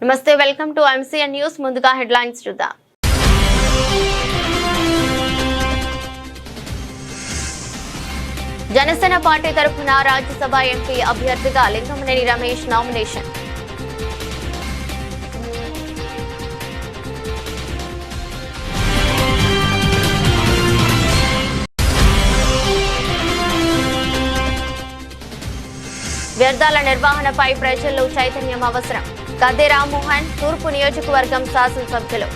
నమస్తే, welcome to MCN news. ముందుగా headlines చూద్దాం. జనసేన పార్టీ తరఫున రాజ్యసభ ఎంపీ అభ్యర్థిగా లింగమనేని రమేష్ నామినేషన్. వ్యర్థాల నిర్వహణపై ప్రజల్లో చైతన్యం అవసరం. గద్దె రామ్మోహన్, తూర్పు నియోజకవర్గం శాసనసభ్యులు.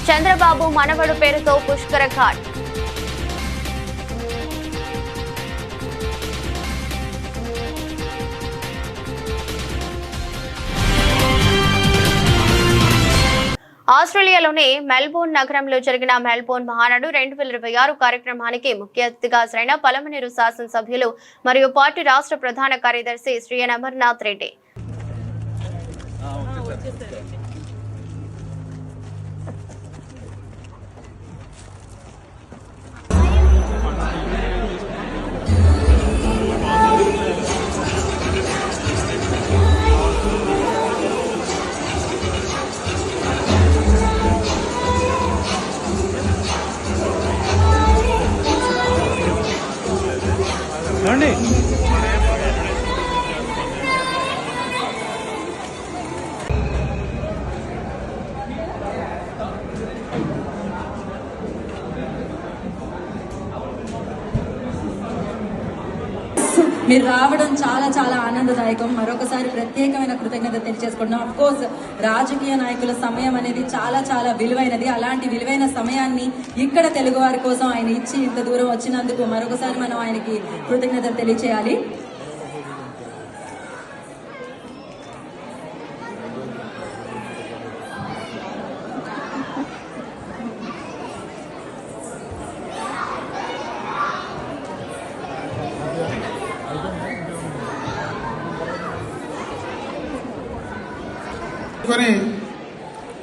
చంద్రబాబు మనవడు పేరుతో పుష్కర ఘాట్. ఆస్ట్రేలియాలోని మెల్బోర్న్ నగరంలో జరిగిన మెల్బోర్న్ మహానాడు 2026 కార్యక్రమానికి ముఖ్య అతిథిగా హాజరైన పలమనేరు శాసనసభ్యులు మరియు పార్టీ రాష్ట్ర ప్రధాన కార్యదర్శి శ్రీ అమర్నాథ్ రెడ్డి. మీరు రావడం చాలా చాలా ఆనందదాయకం. మరొకసారి ప్రత్యేకమైన కృతజ్ఞత తెలియజేసుకుంటున్నాం. అఫ్ కోర్స్ రాజకీయ నాయకుల సమయం అనేది చాలా చాలా విలువైనది. అలాంటి విలువైన సమయాన్ని ఇక్కడ తెలుగు వారి కోసం ఆయన ఇచ్చి ఇంత దూరం వచ్చినందుకు మరొకసారి మనం ఆయనకి కృతజ్ఞతలు తెలియచేయాలి.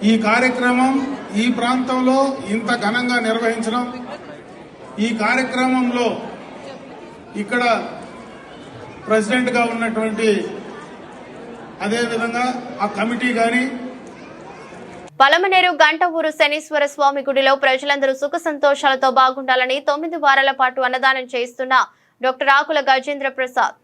ఈ కార్యక్రమం ఈ ప్రాంతంలో ఇంత ఘనంగా నిర్వహించడం, ఈ కార్యక్రమంలో ఇక్కడ ప్రెసిడెంట్ గా ఉన్నటువంటి అదేవిధంగా ఆ కమిటీ గాని పలమనేరు గంటవూరు శనీశ్వర స్వామి గుడిలో ప్రజలందరూ సుఖ సంతోషాలతో బాగుండాలని 9 వారాల పాటు అన్నదానం చేస్తున్న డాక్టర్ ఆకుల గజేంద్ర ప్రసాద్.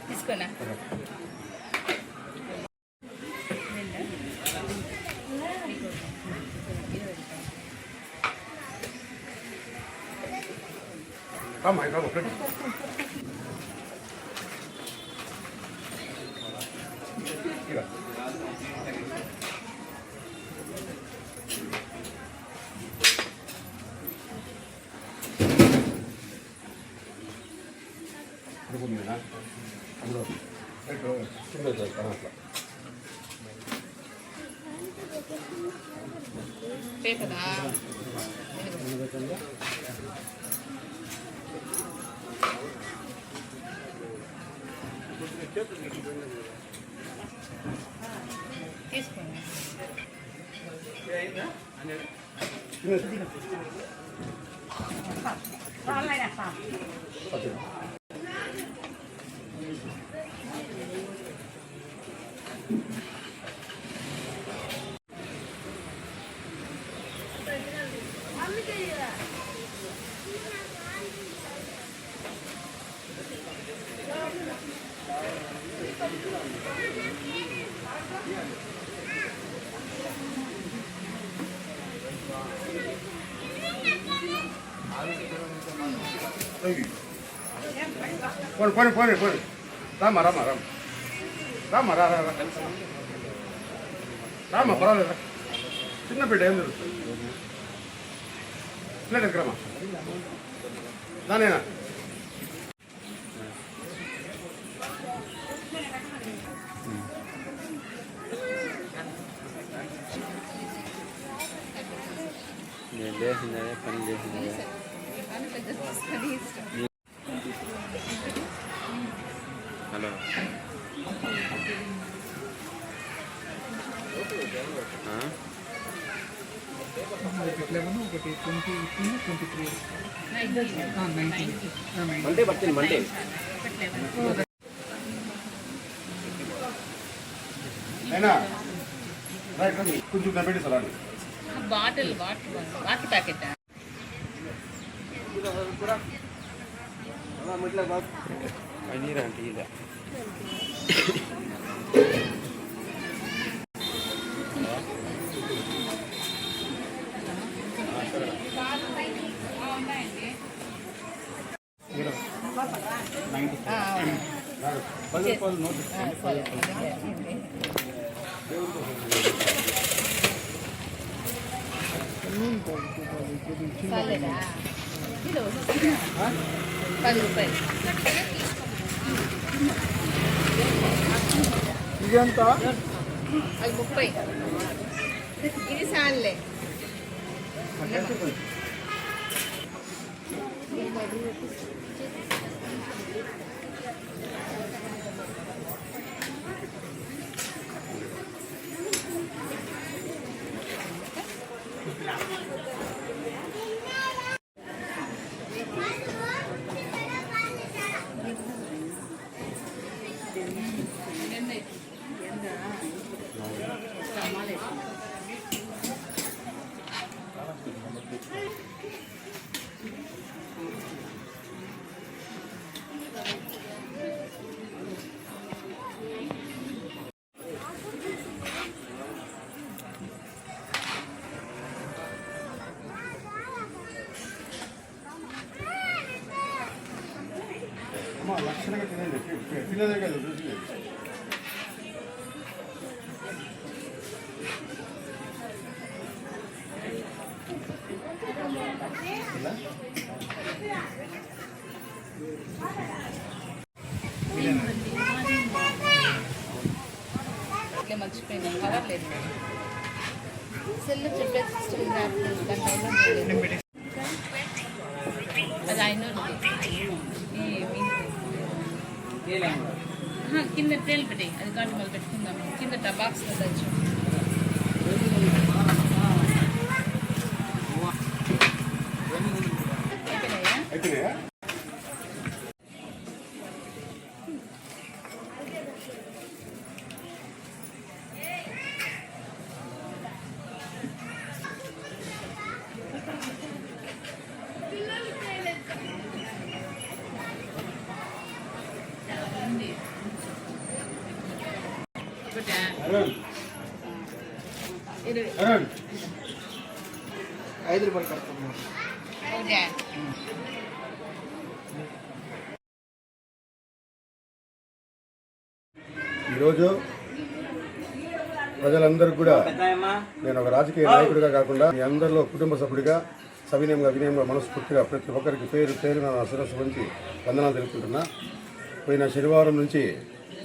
తీసుకున్నా పేపదా తీసుకోండి. పోనీ పోనీ పోనీ పోనీ రామ్మా రామ్మా రామ్మ రామ్మా రా రామ్మా పర్వాలేదా చిన్న బిడ్డ ఏం తెలుస్తుంది ప్లేట్ ఎక్కడమ్మా దానేనా నేను చేసిందే పని చేసిందే హలో మండే పట్టింది మండే అయినా రైట్ కొంచెం పెట్టి సలాడు బాటిల్ ప్యాకెట్ పన్నీర్ అంటే ఇలా ₹10 ఇదెంత అది 30 ఇది సాన్లే అమ్మా లక్షణంగా తినండి తినేదే కదా చూసి ఇట్లా మర్చిపోయినా కవర్ లేదు సెల్ చెప్పే సిస్టమ్ అది ఆయన కింద ట్రేలు పెట్టాయి అది కాటి మళ్ళీ పెట్టుకుందాం కింద బాక్స్ తెచ్చు అయిపోయినాయా అరుణ్ 5 రూపాయలు కడుతున్నాను ఓకే ఈరోజు ప్రజలందరూ కూడా నేను ఒక రాజకీయ నాయకుడిగా కాకుండా మీ అందరిలో కుటుంబ సభ్యుడిగా వినయంగా మనస్ఫూర్తిగా ప్రతి ఒక్కరికి పేరు నా శిరస్సు ఉంచి వందనాలు తెలుపుకుంటున్నా. పోయిన శనివారం నుంచి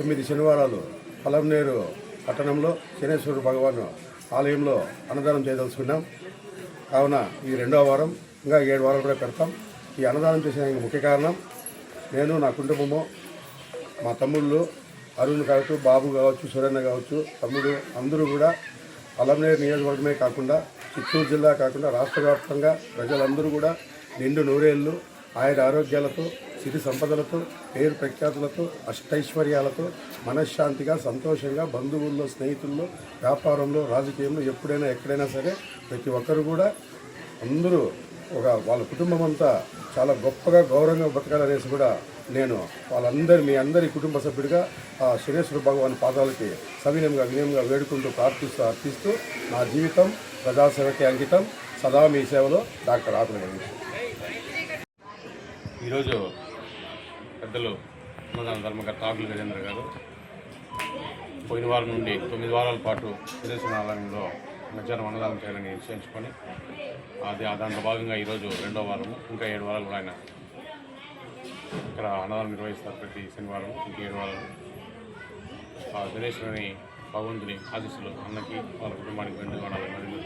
9 శనివారాలు పలమనేరు పట్టణంలో శనేశ్వరుడు భగవాన్ ఆలయంలో అన్నదానం చేయదలుచుకున్నాం. కావున ఈ 2వ వారం ఇంకా 7 వారాలు కూడా పెడతాం. ఈ అన్నదానం చేసిన ముఖ్య కారణం నేను, నా కుటుంబము, మా తమ్ముళ్ళు అరుణ్ కావచ్చు, బాబు కావచ్చు, సురేన్న కావచ్చు, తమ్ముడు అందరూ కూడా పలమనేరు నియోజకవర్గమే కాకుండా చిత్తూరు జిల్లా కాకుండా రాష్ట్ర వ్యాప్తంగా ప్రజలందరూ కూడా నిండు నూరేళ్ళు ఆయన ఆరోగ్యాలతో, సిరి సంపదలతో, పేరు ప్రఖ్యాతులతో, అష్టైశ్వర్యాలతో మనశ్శాంతిగా, సంతోషంగా బంధువుల్లో, స్నేహితుల్లో, వ్యాపారంలో, రాజకీయంలో ఎప్పుడైనా ఎక్కడైనా సరే ప్రతి ఒక్కరు కూడా అందరూ వాళ్ళ కుటుంబం అంతా చాలా గొప్పగా గౌరవంగా బతకాలనేసి కూడా నేను మీ అందరి కుటుంబ సభ్యుడిగా ఆ శనేశ్వర భగవాన్ పాదాలకి వినయంగా వేడుకుంటూ అర్థిస్తూ నా జీవితం ప్రజాసేవకి అంకితం. సదా మీ సేవలో డాక్టర్ ఆకుల. ఈరోజు పెద్దలు అన్నదాన ధర్మకర్త ఆకుల గజేంద్ర గారు పోయిన వారం నుండి 9 వారాల పాటు విదేశాలయంలో మధ్యాహ్నం అన్నదానం చేయాలని నిశ్చయించుకొని దాంట్లో భాగంగా ఈరోజు 2వ వారము. ఇంకా 7 వారాలు కూడా ఆయన ఇక్కడ అన్నదానం నిర్వహిస్తారు. ప్రతి శనివారం ఇంకా 7 వారాలు. ఆ దినేశ్వరుని భగవంతుని ఆశీస్సులు అన్నకి వాళ్ళ కుటుంబానికి వెండుగానాలని.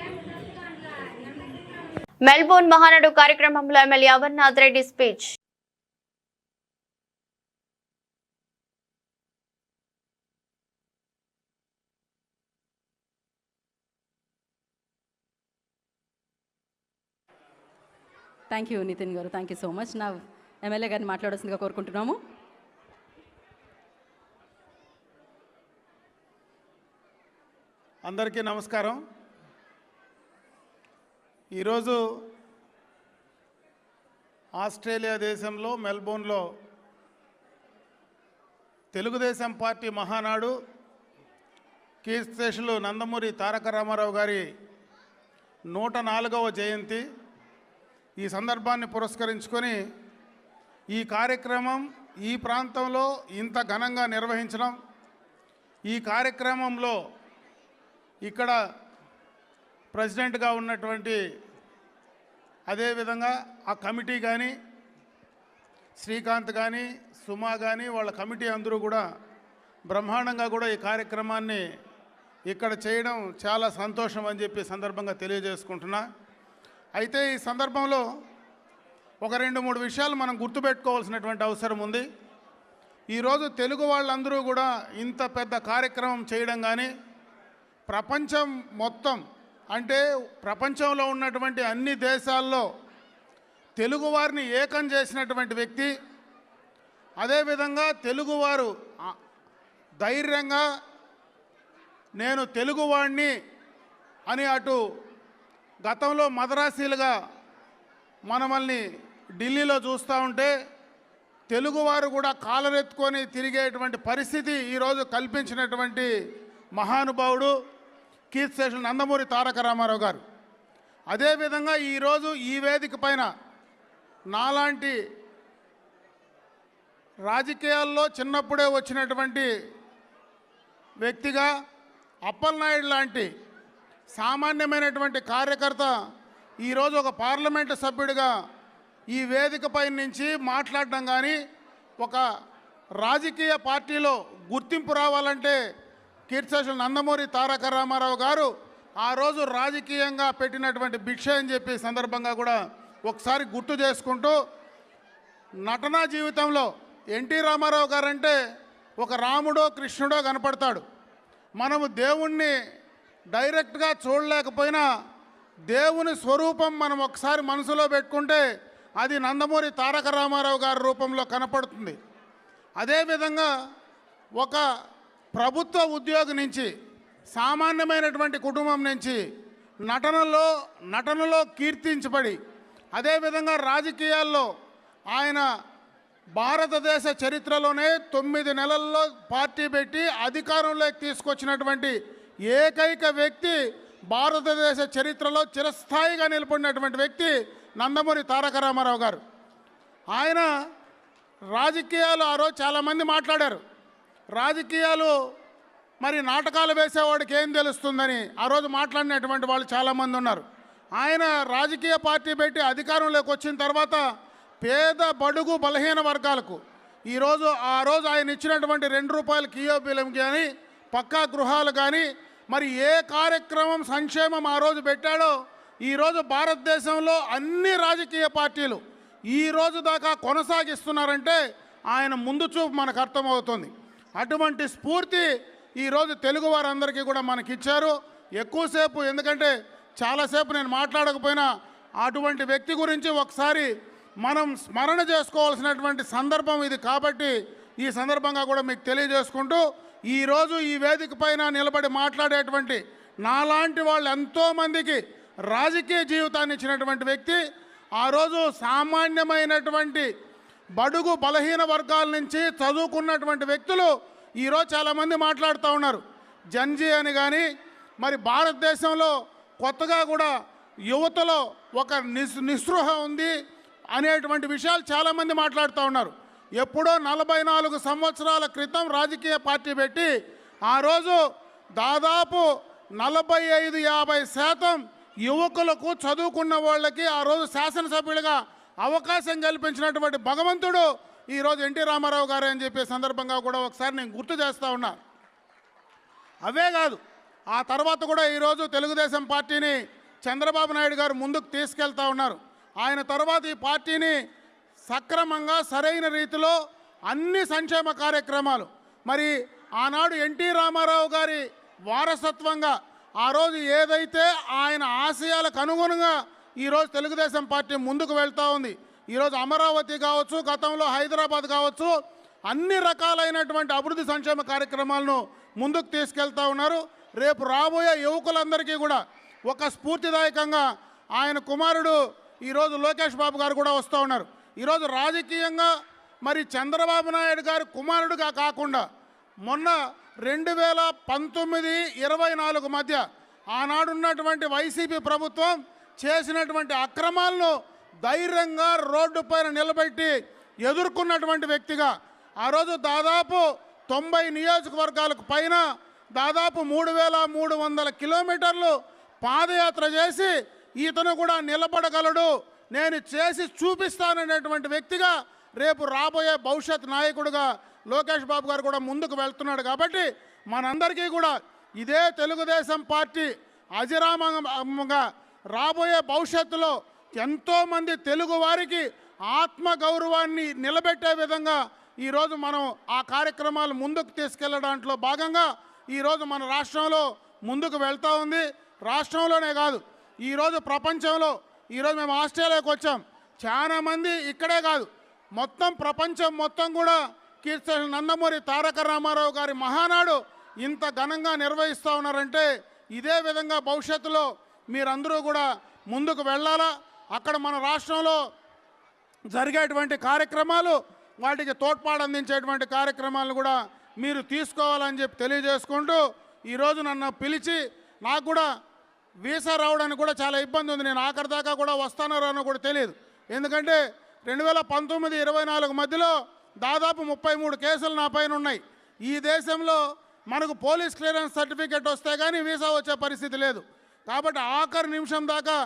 మెల్బోర్న్ మహానాడు కార్యక్రమంలో MLA Amarnath Reddy speech. Thank you Nitin గారు, థ్యాంక్ యూ సో మచ్. నా ఎమ్మెల్యే గారిని మాట్లాడాల్సిందిగా కోరుకుంటున్నాము. అందరికీ నమస్కారం. ఈరోజు ఆస్ట్రేలియా దేశంలో మెల్బోర్న్లో తెలుగుదేశం పార్టీ మహానాడు కీర్తిశేషులు నందమూరి తారక రామారావు గారి 104వ జయంతి. ఈ సందర్భాన్ని పురస్కరించుకొని ఈ కార్యక్రమం ఈ ప్రాంతంలో ఇంత ఘనంగా నిర్వహించడం, ఈ కార్యక్రమంలో ఇక్కడ ప్రెసిడెంట్గా ఉన్నటువంటి అదేవిధంగా ఆ కమిటీ కానీ శ్రీకాంత్ కానీ సుమా కానీ వాళ్ళ కమిటీ అందరూ కూడా బ్రహ్మాండంగా కూడా ఈ కార్యక్రమాన్ని ఇక్కడ చేయడం చాలా సంతోషం అని చెప్పి సందర్భంగా తెలియజేసుకుంటున్నా. అయితే ఈ సందర్భంలో ఒక 2-3 విషయాలు మనం గుర్తుపెట్టుకోవాల్సినటువంటి అవసరం ఉంది. ఈరోజు తెలుగు వాళ్ళందరూ కూడా ఇంత పెద్ద కార్యక్రమం చేయడం కానీ, ప్రపంచం మొత్తం అంటే ప్రపంచంలో ఉన్నటువంటి అన్ని దేశాల్లో తెలుగువారిని ఏకం చేసినటువంటి వ్యక్తి, అదేవిధంగా తెలుగువారు ధైర్యంగా నేను తెలుగువాడిని అని అటు గతంలో మద్రాసీలుగా మనల్ని ఢిల్లీలో చూస్తూ ఉంటే తెలుగువారు కూడా కాలరెత్తుకొని తిరిగేటువంటి పరిస్థితి ఈరోజు కల్పించినటువంటి మహానుభావుడు కీర్తిశేషులు నందమూరి తారక రామారావు గారు. అదేవిధంగా ఈరోజు ఈ వేదిక పైన నాలాంటి రాజకీయాల్లో చిన్నప్పుడే వచ్చినటువంటి వ్యక్తిగా అప్పలనాయుడు లాంటి సామాన్యమైనటువంటి కార్యకర్త ఈరోజు ఒక పార్లమెంటు సభ్యుడిగా ఈ వేదికపై నుంచి మాట్లాడడం కానీ, ఒక రాజకీయ పార్టీలో గుర్తింపు రావాలంటే కీర్తిశేషులు నందమూరి తారక రామారావు గారు ఆ రోజు రాజకీయంగా పెట్టినటువంటి భిక్ష అని చెప్పి సందర్భంగా కూడా ఒకసారి గుర్తు చేసుకుంటూ, నటనా జీవితంలో ఎన్టీ రామారావు గారంటే ఒక రాముడో కృష్ణుడో కనపడతాడు. మనము దేవుణ్ణి డైరెక్ట్గా చూడలేకపోయినా దేవుని స్వరూపం మనం ఒకసారి మనసులో పెట్టుకుంటే అది నందమూరి తారక రామారావు గారి రూపంలో కనపడుతుంది. అదేవిధంగా ఒక ప్రభుత్వ ఉద్యోగి నుంచి, సామాన్యమైనటువంటి కుటుంబం నుంచి నటనలో కీర్తించబడి, అదేవిధంగా రాజకీయాల్లో ఆయన భారతదేశ చరిత్రలోనే 9 నెలల్లో పార్టీ పెట్టి అధికారంలోకి తీసుకొచ్చినటువంటి ఏకైక వ్యక్తి, భారతదేశ చరిత్రలో చిరస్థాయిగా నిలబడినటువంటి వ్యక్తి నందమూరి తారక రామారావు గారు. ఆయన రాజకీయాలు ఆ రోజు చాలామంది మాట్లాడారు. రాజకీయాలు మరి నాటకాలు వేసేవాడికి ఏం తెలుస్తుందని ఆ రోజు మాట్లాడినటువంటి వాళ్ళు చాలామంది ఉన్నారు. ఆయన రాజకీయ పార్టీ పెట్టి అధికారంలోకి వచ్చిన తర్వాత పేద బడుగు బలహీన వర్గాలకు ఆ రోజు ఆయన ఇచ్చినటువంటి 2 రూపాయల కియో బియ్యం కానీ, పక్కా గృహాలు కానీ, మరి ఏ కార్యక్రమం సంక్షేమం ఆ రోజు పెట్టాడో ఈరోజు భారతదేశంలో అన్ని రాజకీయ పార్టీలు ఈ రోజు దాకా కొనసాగిస్తున్నారంటే ఆయన ముందు చూపు మనకు అర్థమవుతుంది. అటువంటి స్ఫూర్తి ఈరోజు తెలుగు వారందరికీ కూడా మనకిచ్చారు. ఎక్కువసేపు ఎందుకంటే చాలాసేపు నేను మాట్లాడకపోయినా అటువంటి వ్యక్తి గురించి ఒకసారి మనం స్మరణ చేసుకోవాల్సినటువంటి సందర్భం ఇది. కాబట్టి ఈ సందర్భంగా కూడా మీకు తెలియజేసుకుంటూ, ఈరోజు ఈ వేదిక పైన నిలబడి మాట్లాడేటువంటి నాలాంటి వాళ్ళు ఎంతోమందికి రాజకీయ జీవితాన్ని ఇచ్చినటువంటి వ్యక్తి, ఆ రోజు సామాన్యమైనటువంటి బడుగు బలహీన వర్గాల నుంచి చదువుకున్నటువంటి వ్యక్తులు ఈరోజు చాలామంది మాట్లాడుతూ ఉన్నారు. జన్జీ అని కానీ, మరి భారతదేశంలో కొత్తగా కూడా యువతలో ఒక నిస్పృహ ఉంది, అనేటువంటి విషయాలు చాలామంది మాట్లాడుతూ ఉన్నారు. ఎప్పుడో 44 సంవత్సరాల క్రితం రాజకీయ పార్టీ పెట్టి ఆ రోజు దాదాపు 45-50% యువకులకు చదువుకున్న వాళ్ళకి ఆ రోజు శాసనసభ్యులుగా అవకాశం కల్పించినటువంటి భగవంతుడు ఈరోజు ఎన్టీ రామారావు గారు అని చెప్పే సందర్భంగా కూడా ఒకసారి నేను గుర్తు చేస్తూ ఉన్నా. అవే కాదు, ఆ తర్వాత కూడా ఈరోజు తెలుగుదేశం పార్టీని చంద్రబాబు నాయుడు గారు ముందుకు తీసుకెళ్తా ఉన్నారు. ఆయన తర్వాత ఈ పార్టీని సక్రమంగా సరైన రీతిలో అన్ని సంక్షేమ కార్యక్రమాలు, మరి ఆనాడు ఎన్టీ రామారావు గారి వారసత్వంగా ఆ రోజు ఏదైతే ఆయన ఆశయాలకు అనుగుణంగా ఈరోజు తెలుగుదేశం పార్టీ ముందుకు వెళ్తూ ఉంది. ఈరోజు అమరావతి కావచ్చు, గతంలో హైదరాబాద్ కావచ్చు, అన్ని రకాలైనటువంటి అభివృద్ధి సంక్షేమ కార్యక్రమాలను ముందుకు తీసుకెళ్తూ ఉన్నారు. రేపు రాబోయే యువకులందరికీ కూడా ఒక స్ఫూర్తిదాయకంగా ఆయన కుమారుడు ఈరోజు లోకేష్ బాబు గారు కూడా వస్తూ ఉన్నారు. ఈరోజు రాజకీయంగా మరి చంద్రబాబు నాయుడు గారి కుమారుడుగా కాకుండా మొన్న 2019-24 మధ్య ఆనాడున్నటువంటి వైసీపీ ప్రభుత్వం చేసినటువంటి అక్రమాలను ధైర్యంగా రోడ్డు పైన నిలబెట్టి ఎదుర్కొన్నటువంటి వ్యక్తిగా ఆ రోజు దాదాపు 90 నియోజకవర్గాలకు పైన దాదాపు 3300 కిలోమీటర్లు పాదయాత్ర చేసి ఈతను కూడా నిలబడగలడు, నేను చేసి చూపిస్తాననేటువంటి వ్యక్తిగా రేపు రాబోయే భవిష్యత్ నాయకుడిగా లోకేష్ బాబు గారు కూడా ముందుకు వెళ్తున్నాడు. కాబట్టి మనందరికీ కూడా ఇదే తెలుగుదేశం పార్టీ అజరామంగా రాబోయే భవిష్యత్తులో ఎంతోమంది తెలుగు వారికి ఆత్మగౌరవాన్ని నిలబెట్టే విధంగా ఈరోజు మనం ఆ కార్యక్రమాలు ముందుకు తీసుకెళ్లడంలో భాగంగా ఈరోజు మన రాష్ట్రంలో ముందుకు వెళ్తూ ఉంది. రాష్ట్రంలోనే కాదు, ఈరోజు ప్రపంచంలో, ఈరోజు మేము ఆస్ట్రేలియాకి వచ్చాం, చాలామంది ఇక్కడే కాదు మొత్తం ప్రపంచం మొత్తం కూడా కీర్తి నందమూరి తారక రామారావు గారి మహానాడు ఇంత ఘనంగా నిర్వహిస్తూ ఉన్నారంటే ఇదే విధంగా భవిష్యత్తులో మీరందరూ కూడా ముందుకు వెళ్ళాలా. అక్కడ మన రాష్ట్రంలో జరిగేటువంటి కార్యక్రమాలు, వాటికి తోడ్పాటు అందించేటువంటి కార్యక్రమాలను కూడా మీరు తీసుకోవాలని చెప్పి తెలియజేసుకుంటూ ఈరోజు నన్ను పిలిచి, నాకు కూడా వీసా రావడానికి కూడా చాలా ఇబ్బంది ఉంది. నేను ఆఖరి దాకా కూడా వస్తానో రానో కూడా తెలియదు. ఎందుకంటే 2019-24 మధ్యలో దాదాపు 33 కేసులు నా పైన ఉన్నాయి. ఈ దేశంలో మనకు పోలీస్ క్లియరెన్స్ సర్టిఫికేట్ వస్తే కానీ వీసా వచ్చే పరిస్థితి లేదు. కాబట్టి ఆఖరి నిమిషం దాకా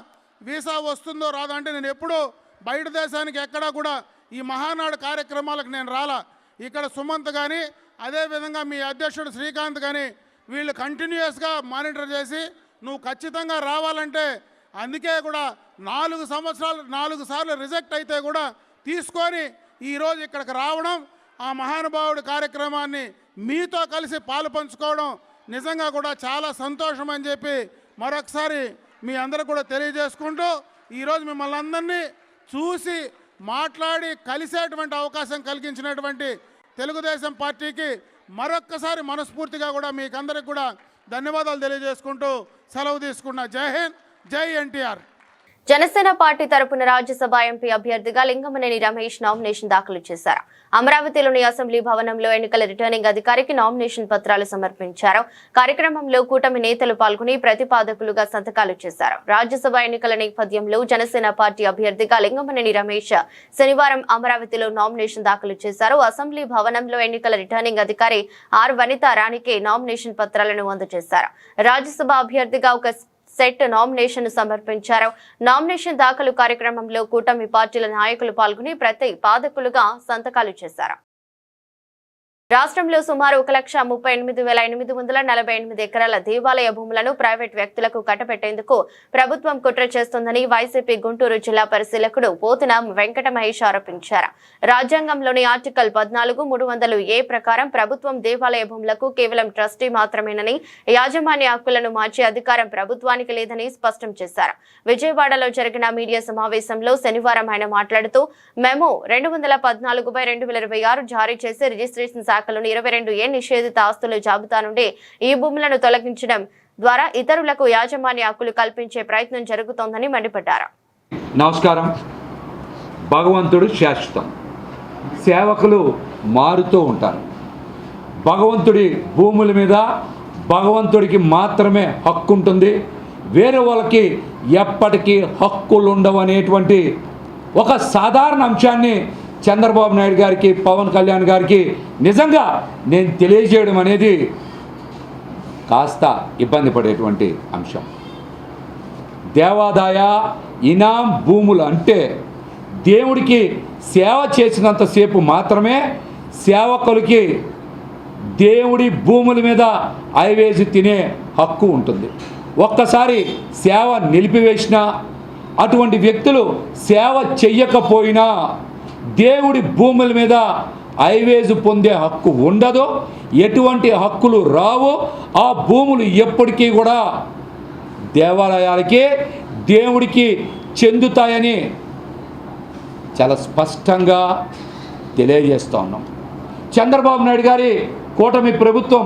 వీసా వస్తుందో రాదో అంటే నేను ఎప్పుడూ బయట దేశానికి ఎక్కడా కూడా ఈ మహానాడు కార్యక్రమాలకు నేను రాలా. ఇక్కడ సుమంత్ కానీ అదేవిధంగా మీ అధ్యక్షుడు శ్రీకాంత్ కానీ వీళ్ళు కంటిన్యూస్గా మానిటర్ చేసి నువ్వు ఖచ్చితంగా రావాలంటే, అందుకే కూడా 4 సార్లు రిజెక్ట్ అయితే కూడా తీసుకొని ఈరోజు ఇక్కడికి రావడం, ఆ మహానుభావుడి కార్యక్రమాన్ని మీతో కలిసి పాలు పంచుకోవడం నిజంగా కూడా చాలా సంతోషం అని చెప్పి మరొకసారి మీ అందరూ కూడా తెలియజేసుకుంటూ ఈరోజు మిమ్మల్ని అందరినీ చూసి మాట్లాడి కలిసేటువంటి అవకాశం కలిగించినటువంటి తెలుగుదేశం పార్టీకి మరొక్కసారి మనస్ఫూర్తిగా కూడా మీకందరికి కూడా ధన్యవాదాలు తెలియజేసుకుంటూ సెలవు తీసుకున్నా. జై హింద్, జై ఎన్టీఆర్. జనసేన పార్టీ తరపున రాజ్యసభ ఎంపీ అభ్యర్థిగా లింగమనేని రమేష్ నామినేషన్ దాఖలు చేశారు. అమరావతిలోని అసెంబ్లీ భవనంలో ఎన్నికల రిటర్నింగ్ అధికారికి నామినేషన్ పత్రాలు సమర్పించారు. కార్యక్రమంలో కూటమి నేతలు పాల్గొని ప్రతిపాదకులుగా సంతకాలు చేశారు. రాజ్యసభ ఎన్నికల నేపథ్యంలో జనసేన పార్టీ అభ్యర్థిగా లింగమనేని రమేష్ శనివారం అమరావతిలో నామినేషన్ దాఖలు చేశారు. అసెంబ్లీ భవనంలో ఎన్నికల రిటర్నింగ్ అధికారి ఆర్ వనిత రాణికి నామినేషన్ పత్రాలను అందజేశారు. రాజ్యసభ అభ్యర్థిగా ఒక సెట్ నామినేషన్ సమర్పించారు. నామినేషన్ దాఖలు కార్యక్రమంలో కూటమి పార్టీల నాయకులు పాల్గొని ప్రతిపాదకులుగా సంతకాలు చేశారు. రాష్ట్రంలో సుమారు 1,38,848 ఎకరాల దేవాలయ భూములను ప్రైవేట్ వ్యక్తులకు కట్టబెట్టేందుకు ప్రభుత్వం కుట్ర చేస్తోందని వైసీపీ గుంటూరు జిల్లా పరిశీలకుడు పోతున వెంకట మహేష్ ఆరోపించారు. రాజ్యాంగంలోని ఆర్టికల్ 14(300)A ప్రకారం ప్రభుత్వం దేవాలయ భూములకు కేవలం ట్రస్టీ మాత్రమేనని, యాజమాన్య హక్కులను మార్చే అధికారం ప్రభుత్వానికి లేదని స్పష్టం చేశారు. విజయవాడలో జరిగిన మీడియా సమావేశంలో శనివారం ఆయన మాట్లాడుతూ మెమో 214/2026 జారీ చేసి రిజిస్ట్రేషన్ శాఖలోని 22A నిషేధిత ఆస్తుల జాబితా నుండి ఈ భూములను తొలగించడం ద్వారా ఇతరులకు యాజమాన్య హక్కులు కల్పించే ప్రయత్నం జరుగుతోందని మండిపడ్డారు. నమస్కారం. భగవంతుడు శాశ్వతం, సేవకులు మారుతూ ఉంటారు. భగవంతుడి భూముల మీద భగవంతుడికి మాత్రమే హక్కు ఉంటుంది, వేరే వాళ్ళకి ఎప్పటికీ హక్కులు ఉండవు అనేటువంటి ఒక సాధారణ అంశాన్ని చంద్రబాబు నాయుడు గారికి, పవన్ కళ్యాణ్ గారికి నిజంగా నేను తెలియజేయడం అనేది కాస్త ఇబ్బంది పడేటువంటి అంశం. దేవాదాయ ఇనాం భూములు అంటే దేవుడికి సేవ చేసినంతసేపు మాత్రమే సేవకులకి దేవుడి భూముల మీద ఐవేసి తినే హక్కు ఉంటుంది. ఒక్కసారి సేవ నిలిపివేసినా, అటువంటి వ్యక్తులు సేవ చెయ్యకపోయినా దేవుడి భూముల మీద ఐవేజు పొందే హక్కు ఉండదు, ఎటువంటి హక్కులు రావు. ఆ భూములు ఎప్పటికీ కూడా దేవాలయాలకి, దేవుడికి చెందుతాయని చాలా స్పష్టంగా తెలియజేస్తూ ఉన్నాం. చంద్రబాబు నాయుడు గారి కూటమి ప్రభుత్వం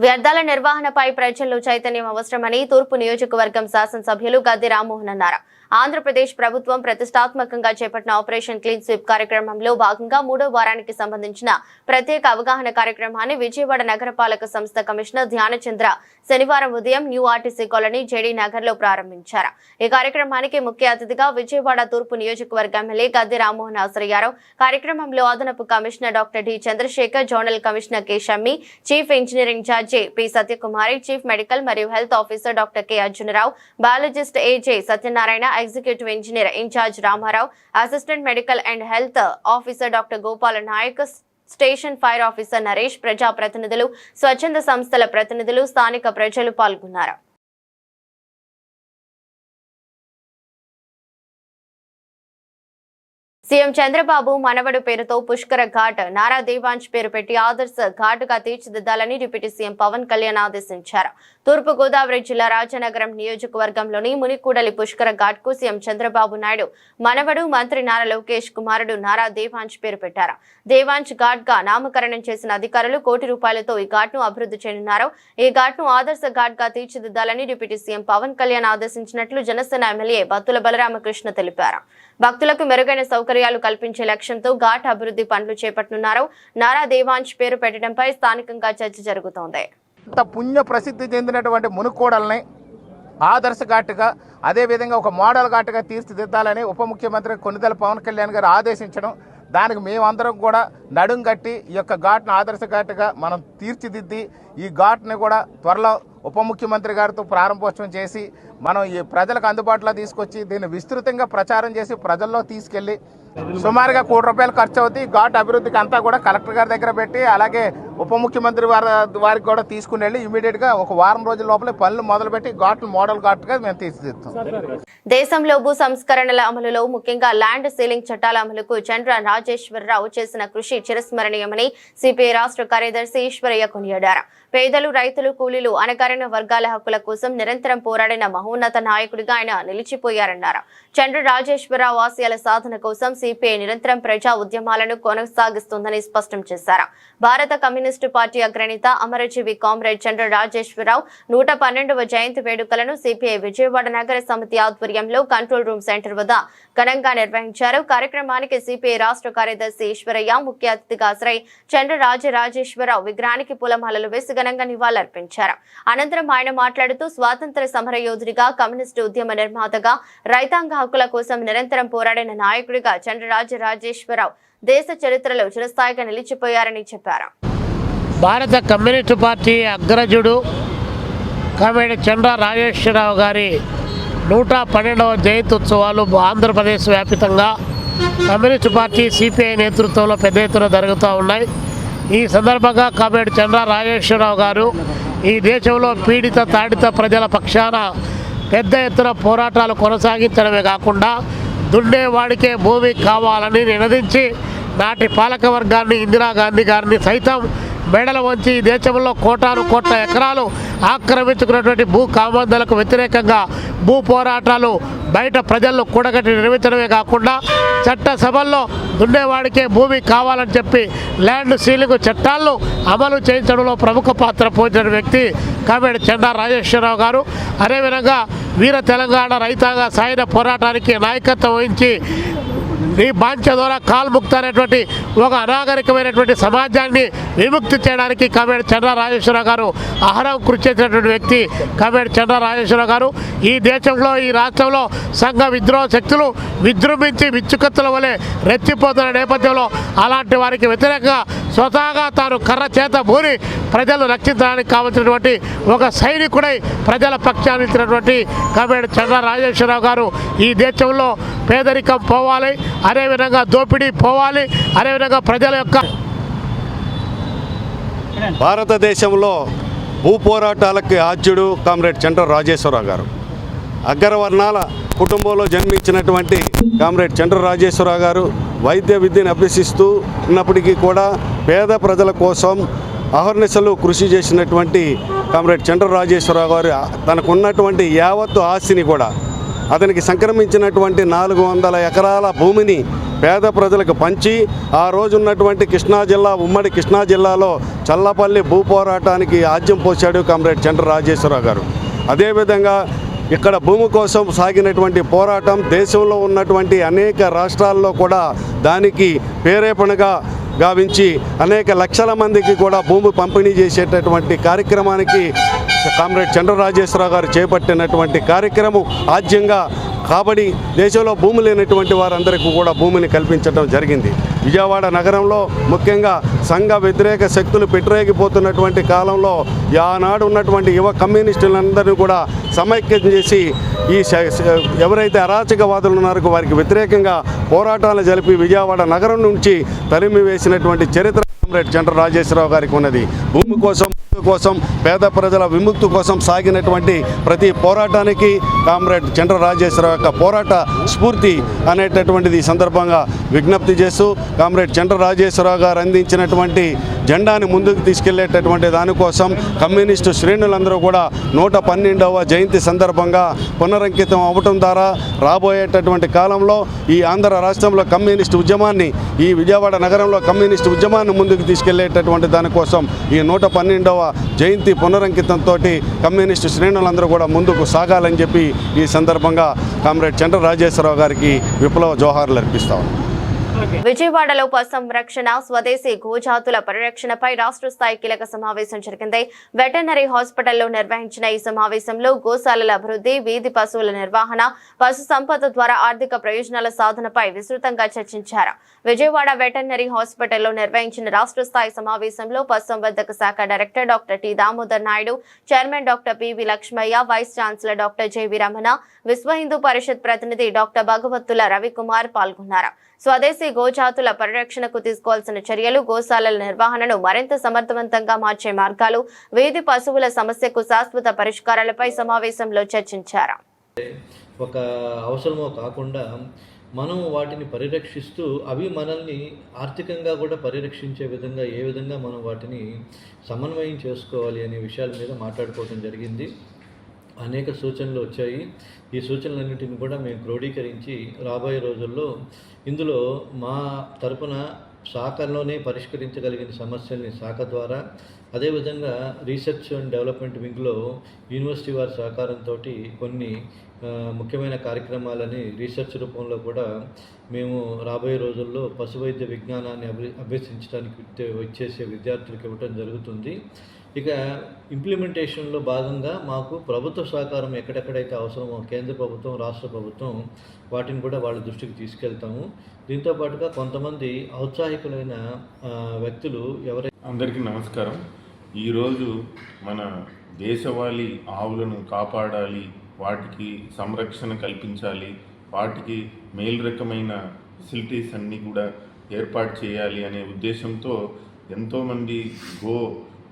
వ్యర్థాల నిర్వహణపై ప్రజల్లో చైతన్యం అవసరమని తూర్పు నియోజకవర్గం శాసనసభ్యులు గద్దె రామ్మోహన్ అన్నారు. ఆంధ్రప్రదేశ్ ప్రభుత్వం ప్రతిష్టాత్మకంగా చేపట్టిన ఆపరేషన్ క్లీన్ స్వీప్ కార్యక్రమంలో భాగంగా 3వ వారానికి సంబంధించిన ప్రత్యేక అవగాహన కార్యక్రమాన్ని విజయవాడ నగరపాలక సంస్థ కమిషనర్ ధ్యానచంద్ర శనివారం ఉదయం new RTC colony JD Nagar లో ప్రారంభించారు. ఈ కార్యక్రమానికి ముఖ్య అతిథిగా విజయవాడ తూర్పు నియోజకవర్గ ఎమ్మెల్యే గద్దె రామ్మోహన్ హాజరయ్యారు. కార్యక్రమంలో అదనపు commissioner doctor D Chandrasekhar, zonal commissioner K Shammi, chief engineering ఇన్ఛార్జి పి సత్యకుమారి, చీఫ్ మెడికల్ మరియు health officer doctor K Arjunarao, biologist AJ Satyanarayana, executive engineer incharge Ramarao, assistant medical and health officer doctor Gopala Naik, station fire officer Naresh, ప్రజా ప్రతినిధులు, స్వచ్ఛంద సంస్థల ప్రతినిధులు, స్థానిక ప్రజలు పాల్గొన్నారు. సీఎం చంద్రబాబు మనవడు పేరుతో పుష్కర ఘాట్ నారా దేవాంశ్ పేరు పెట్టి ఆదర్శ ఘాటుగా తీర్చిదిద్దాలని డిప్యూటీ సీఎం పవన్ కళ్యాణ్ ఆదేశించారు. తూర్పు గోదావరి జిల్లా రాజనగరం నియోజకవర్గంలోని మునికూడలి పుష్కర ఘాట్ కు సీఎం చంద్రబాబు నాయుడు మనవడు మంత్రి నారా లోకేష్ కుమారుడు నారా దేవాంశ్ పేరు పెట్టారు. దేవాంశ్ ఘాట్ గా నామకరణం చేసిన అధికారులు కోటి రూపాయలతో ఈ ఘాట్ ను అభివృద్ధి చేయనున్నారు. ఈ ఘాట్ ను ఆదర్శ ఘాట్ గా తీర్చిదిద్దాలని డిప్యూటీ సీఎం పవన్ కళ్యాణ్ ఆదేశించినట్లు జనసేన ఎమ్మెల్యే బత్తుల బలరామకృష్ణ తెలిపారు. భక్తులకు మెరుగైన సౌకర్యాలు కల్పించే లక్ష్యంతో ఘాట్ అభివృద్ధి పనులు చేపట్టనున్నారు. నారా దేవాంశ్ పేరు పెట్టడంపై స్థానికంగా చర్చ జరుగుతోంది. పుణ్య ప్రసిద్ధి చెందినటువంటి మునుకోడల్ని ఆదర్శ ఘాటుగా, అదేవిధంగా ఒక మోడల్ ఘాటుగా తీర్చిదిద్దాలని ఉప ముఖ్యమంత్రి కొనిదెల పవన్ కళ్యాణ్ గారు ఆదేశించడం, దానికి మేమందరం కూడా నడుం కట్టి ఈ యొక్క ఘాట్ను ఆదర్శ ఘాటుగా మనం తీర్చిదిద్ది ఈ ఘాట్ని కూడా త్వరలో ఉప ముఖ్యమంత్రి గారితో ప్రారంభోత్సవం చేసి మనం ఈ ప్రజలకు అందుబాటులో తీసుకొచ్చి దీన్ని విస్తృతంగా ప్రచారం చేసి ప్రజల్లో తీసుకెళ్లి సుమారుగా ₹1 కోటి ఖర్చు అవుతుంది. ఘాట్ అభివృద్ధికి అంతా కూడా కలెక్టర్ గారి దగ్గర పెట్టి, అలాగే ఉప ముఖ్యమంత్రి వారికి కూడా తీసుకుని వెళ్ళి ఇమీడియట్ గా ఒక వారం రోజుల లోపలే పనులు మొదలుపెట్టి ఘాట్లు మోడల్ ఘాట్గా మేము తీర్చిదిద్దాం. దేశంలో భూ సంస్కరణల అమలులో ముఖ్యంగా ల్యాండ్ సీలింగ్ చట్టాల అమలుకు చంద్ర రాజేశ్వరరావు చేసిన కృషి చిరస్మరణీయమని సిపిఐ రాష్ట్ర కార్యదర్శి ఈశ్వరయ్య కొనియాడారు. పేదలు, రైతులు, కూలీలు, అణగారిన వర్గాల హక్కుల కోసం నిరంతరం పోరాడిన మహోన్నత నాయకుడిగా ఆయన నిలిచిపోయారన్నారు. చంద్ర రాజేశ్వరరావు ఆశయాల సాధన కోసం సిపిఐ నిరంతరం ప్రజా ఉద్యమాలను కొనసాగిస్తుందని స్పష్టం చేశారు. భారత కమ్యూనిస్టు పార్టీ అగ్రనేత అమరజీవి కామ్రేడ్ చంద్ర రాజేశ్వరరావు 112వ జయంతి వేడుకలను సిపిఐ విజయవాడ నగర సమితి ఆధ్వర్యంలో కంట్రోల్ రూమ్ సెంటర్ వద్ద ఘనంగా నిర్వహించారు. కార్యక్రమానికి సిపిఐ రాష్ట్ర కార్యదర్శి ఈశ్వరయ్య ముఖ్య అతిథిగా హాజరై చంద్ర రాజేశ్వరరావు విగ్రహానికి పూలమాలలు వేసి ఘనంగా నివాళులర్పించారు. అనంతరం ఆయన మాట్లాడుతూ స్వాతంత్ర సమర యోధుడిగా, కమ్యూనిస్టు ఉద్యమ నిర్మాతగా, రైతాంగ హక్కుల కోసం నిరంతరం పోరాడిన నాయకుడిగా చంద్ర రాజేశ్వరరావు దేశ చరిత్రలో చిరస్థాయిగా నిలిచిపోయారని చెప్పారు. భారత కమ్యూనిస్టు పార్టీ అగ్రజుడు కామ్రేడ్ చంద్ర రాజేశ్వరరావు గారి 112వ జయంతి ఉత్సవాలు ఆంధ్రప్రదేశ్ వ్యాప్తంగా కమ్యూనిస్టు పార్టీ సిపిఐ నేతృత్వంలో పెద్ద ఎత్తున జరుగుతూ ఉన్నాయి. ఈ సందర్భంగా కామ్రేడ్ చంద్ర రాజేశ్వరరావు గారు ఈ దేశంలో పీడిత తాడిత ప్రజల పక్షాన పెద్ద ఎత్తున పోరాటాలు కొనసాగించడమే కాకుండా దున్నేవాడికే భూమి కావాలని నినదించి నాటి పాలక వర్గాన్ని, ఇందిరాగాంధీ గారిని సైతం మెడల వంచి ఈ దేశంలో కోట్ల ఎకరాలు ఆక్రమించుకున్నటువంటి భూ కామందలకు వ్యతిరేకంగా భూ పోరాటాలు బయట ప్రజలను కూడగట్టి నిర్మించడమే కాకుండా చట్టసభల్లో దున్నేవాడికే భూమి కావాలని చెప్పి ల్యాండ్ సీలింగ్ చట్టాలను అమలు చేయించడంలో ప్రముఖ పాత్ర పోషించిన వ్యక్తి కామ్రేడ్ చంద్ర రాజేశ్వరరావు గారు. అదేవిధంగా వీర తెలంగాణ రైతాంగ సాయుధ పోరాటానికి నాయకత్వం వహించి ఈ బాంఛ ద్వారా కాల్ముక్త అనేటువంటి ఒక అనాగరికమైనటువంటి సమాజాన్ని విముక్తి చేయడానికి కామ్రేడ్ చంద్ర రాజేశ్వరరావు గారు అహరం కృషి చేసినటువంటి వ్యక్తి కామ్రేడ్ చంద్ర రాజేశ్వరరావు గారు. ఈ దేశంలో ఈ రాష్ట్రంలో సంఘ విద్రోహ శక్తులు విజృంభించి విచ్చుకత్తుల వలె రెచ్చిపోతున్న నేపథ్యంలో అలాంటి వారికి వ్యతిరేకంగా స్వతహాగా తాను కర్ర చేత బూరి ప్రజలు రక్షించడానికి కావలసినటువంటి ఒక సైనికుడై ప్రజల పక్షాన్ని ఇచ్చినటువంటి కామ్రేడ్ చంద్ర రాజేశ్వరరావు గారు ఈ దేశంలో పేదరికం పోవాలి, అదేవిధంగా దోపిడీ పోవాలి, అదేవిధంగా ప్రజల యొక్క భారతదేశంలో భూ పోరాటాలకి ఆద్యుడు కామ్రేడ్ చంద్ర రాజేశ్వరరావు గారు. అగ్రవర్ణాల కుటుంబంలో జన్మించినటువంటి కామ్రేడ్ చంద్ర రాజేశ్వరరావు గారు వైద్య విద్యను అభ్యసిస్తూ ఉన్నప్పటికీ కూడా పేద ప్రజల కోసం అహర్నిశలు కృషి చేసినటువంటి కామ్రేడ్ చంద్ర రాజేశ్వరరావు గారు తనకున్నటువంటి యావత్తు ఆస్తిని కూడా అతనికి సంక్రమించినటువంటి 400 ఎకరాల భూమిని పేద ప్రజలకు పంచి ఆ రోజు ఉన్నటువంటి కృష్ణా జిల్లా ఉమ్మడి కృష్ణా జిల్లాలో చల్లపల్లి భూ పోరాటానికి ఆజ్యం పోశాడు కామ్రేడ్ చంద్ర రాజేశ్వరరావు గారు. అదేవిధంగా ఇక్కడ భూమి కోసం సాగినటువంటి పోరాటం దేశంలో ఉన్నటువంటి అనేక రాష్ట్రాల్లో కూడా దానికి ప్రేరేపణగా గావించి అనేక లక్షల మందికి కూడా భూమి పంపిణీ చేసేటటువంటి కార్యక్రమానికి కామ్రేడ్ చంద్ర రాజేశ్వరరావు గారు చేపట్టినటువంటి కార్యక్రమం ఆద్యంగా కాబట్టి దేశంలో భూమి లేనటువంటి వారందరికీ కూడా భూమిని కల్పించడం జరిగింది. విజయవాడ నగరంలో ముఖ్యంగా సంఘ వ్యతిరేక శక్తులు పెట్టరేగిపోతున్నటువంటి కాలంలో ఆనాడు ఉన్నటువంటి యువ కమ్యూనిస్టులందరినీ కూడా సమైక్యం చేసి ఈ ఎవరైతే అరాచకవాదులు ఉన్నారో వారికి వ్యతిరేకంగా పోరాటాలు జరిపి విజయవాడ నగరం నుంచి తరిమి వేసినటువంటి చరిత్ర కామ్రేడ్ చంద్ర రాజేశ్వరరావు గారికి ఉన్నది. భూమి కోసం పేద ప్రజల విముక్తి కోసం సాగినటువంటి ప్రతి పోరాటానికి కామ్రేడ్ చంద్ర రాజేశ్వరరావు యొక్క పోరాట స్ఫూర్తి అనేటటువంటిది ఈ సందర్భంగా విజ్ఞప్తి చేస్తూ కామ్రేడ్ చంద్ర రాజేశ్వరరావు గారు అందించినటువంటి జెండాని ముందుకు తీసుకెళ్లేటటువంటి దానికోసం కమ్యూనిస్టు శ్రేణులందరూ కూడా 112వ జయంతి సందర్భంగా పునరంకితం అవ్వటం ద్వారా రాబోయేటటువంటి కాలంలో ఈ ఆంధ్ర రాష్ట్రంలో కమ్యూనిస్టు ఉద్యమాన్ని ఈ విజయవాడ నగరంలో కమ్యూనిస్టు ఉద్యమాన్ని ముందుకు తీసుకెళ్లేటటువంటి దానికోసం ఈ 112వ జయంతి పునరంకితంతో కమ్యూనిస్టు శ్రేణులందరూ కూడా ముందుకు సాగాలని చెప్పి ఈ సందర్భంగా కామ్రేడ్ చంద్ర రాజేశ్వరరావు గారికి విప్లవ జోహార్లు అర్పిస్తాం. విజయవాడలో పశు సంరక్షణ స్వదేశీ గోజాతుల పరిరక్షణపై రాష్ట్ర స్థాయి కీలక సమావేశం జరిగింది. వెటర్నరీ హాస్పిటల్లో నిర్వహించిన ఈ సమావేశంలో గోశాలల అభివృద్ధి, వీధి పశువుల నిర్వహణ, పశు సంపద ద్వారా ఆర్థిక ప్రయోజనాల సాధనపై విస్తృతంగా చర్చించారు. విజయవాడ వెటర్నరీ హాస్పిటల్లో నిర్వహించిన రాష్ట్ర స్థాయి సమావేశంలో పశుసంవర్ధక శాఖ director doctor T Damodar Naidu, chairman doctor PV Lakshmaiah, vice chancellor doctor JV Ramana, Vishwa Hindu పరిషత్ ప్రతినిధి డాక్టర్ భగవత్తుల రవికుమార్ పాల్గొన్నారు. స్వదేశీ గోజాతుల పరిరక్షణకు తీసుకోవాల్సిన చర్యలు, గోశాలల నిర్వహణను మరింత సమర్థవంతంగా మార్చే మార్గాలు, వీధి పశువుల సమస్యకు శాశ్వత పరిష్కారాలపై సమావేశంలో చర్చించారు. ఒక అవసరమో కాకుండా మనం వాటిని పరిరక్షిస్తూ అవి మనల్ని ఆర్థికంగా కూడా పరిరక్షించే విధంగా ఏ విధంగా మనం వాటిని సమన్వయం చేసుకోవాలి అనే విషయాల మీద మాట్లాడుకోవడం జరిగింది. అనేక సూచనలు వచ్చాయి. ఈ సూచనలన్నింటిని కూడా మేము క్రోడీకరించి రాబోయే రోజుల్లో ఇందులో మా తరపున శాఖలోనే పరిష్కరించగలిగిన సమస్యల్ని శాఖ ద్వారా, అదేవిధంగా రీసెర్చ్ అండ్ డెవలప్మెంట్ వింగ్లో యూనివర్సిటీ వారి సహకారంతో కొన్ని ముఖ్యమైన కార్యక్రమాలని రీసెర్చ్ రూపంలో కూడా మేము రాబోయే రోజుల్లో పశు వైద్య విజ్ఞానాన్ని అభ్యసించడానికి వచ్చేసే విద్యార్థులకు ఇవ్వటం జరుగుతుంది. ఇక ఇంప్లిమెంటేషన్లో భాగంగా మాకు ప్రభుత్వ సహకారం ఎక్కడెక్కడైతే అవసరమో కేంద్ర ప్రభుత్వం, రాష్ట్ర ప్రభుత్వం వాటిని కూడా వాళ్ళ దృష్టికి తీసుకెళ్తాము. దీంతో పాటుగా కొంతమంది ఔత్సాహికులైన వ్యక్తులు అందరికీ నమస్కారం. ఈరోజు మన దేశవాళీ ఆవులను కాపాడాలి, వాటికి సంరక్షణ కల్పించాలి, వాటికి మేలు రకమైన ఫెసిలిటీస్ అన్నీ కూడా ఏర్పాటు చేయాలి అనే ఉద్దేశంతో ఎంతోమంది గో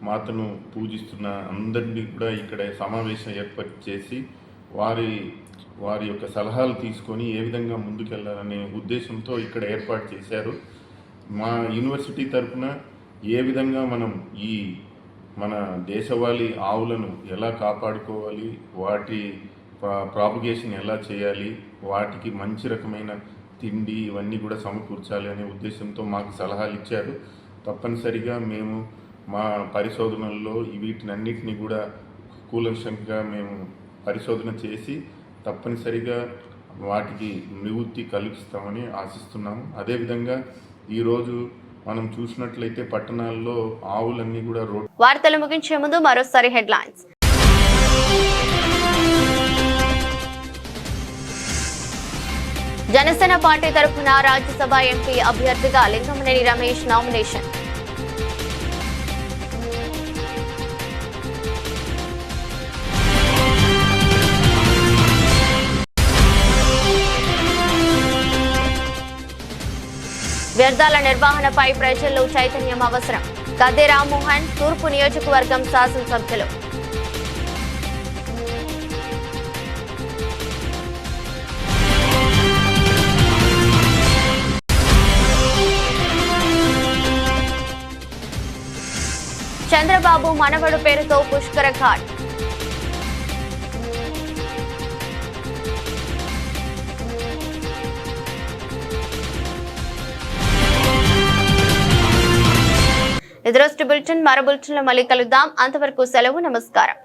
మాతను పూజిస్తున్న అందరినీ కూడా ఇక్కడ సమావేశం ఏర్పాటు చేసి వారి యొక్క సలహాలు తీసుకొని ఏ విధంగా ముందుకెళ్లాలనే ఉద్దేశంతో ఇక్కడ ఏర్పాటు చేశారు. మా యూనివర్సిటీ తరఫున ఏ విధంగా మనం మన దేశవాళీ ఆవులను ఎలా కాపాడుకోవాలి, వాటి ప్రాపగేషన్ ఎలా చేయాలి, వాటికి మంచి రకమైన తిండి ఇవన్నీ కూడా సమకూర్చాలి అనే ఉద్దేశంతో మాకు సలహాలు ఇచ్చారు. తప్పనిసరిగా మేము మా పరిశోధనల్లో వీటినన్నిటినీ కూడా కూలంకషంగా మేము పరిశోధన చేసి తప్పనిసరిగా వాటికి నివృత్తి కలిగిస్తామని ఆశిస్తున్నాము. అదేవిధంగా ఈరోజు మనం చూసినట్లయితే పట్టణాల్లో ఆవులన్నీ కూడా వార్తలు ముగించే ముందు మరోసారి హెడ్లైన్స్. జనసేన పార్టీ తరఫున రాజ్యసభ ఎంపీ అభ్యర్థిగా లింగమనేని రమేష్ నామినేషన్. వ్యర్థాల నిర్వహణపై ప్రజల్లో చైతన్యం అవసరం. గద్దె రామ్మోహన్, తూర్పు నియోజకవర్గం శాసనసభ్యులు. చంద్రబాబు మనవడు పేరుతో పుష్కర ఘాట్. ఇది రోజు బులెటిన్. మరో బులెటిన్లో మళ్ళీ కలుద్దాం. అంతవరకు సెలవు. నమస్కారం.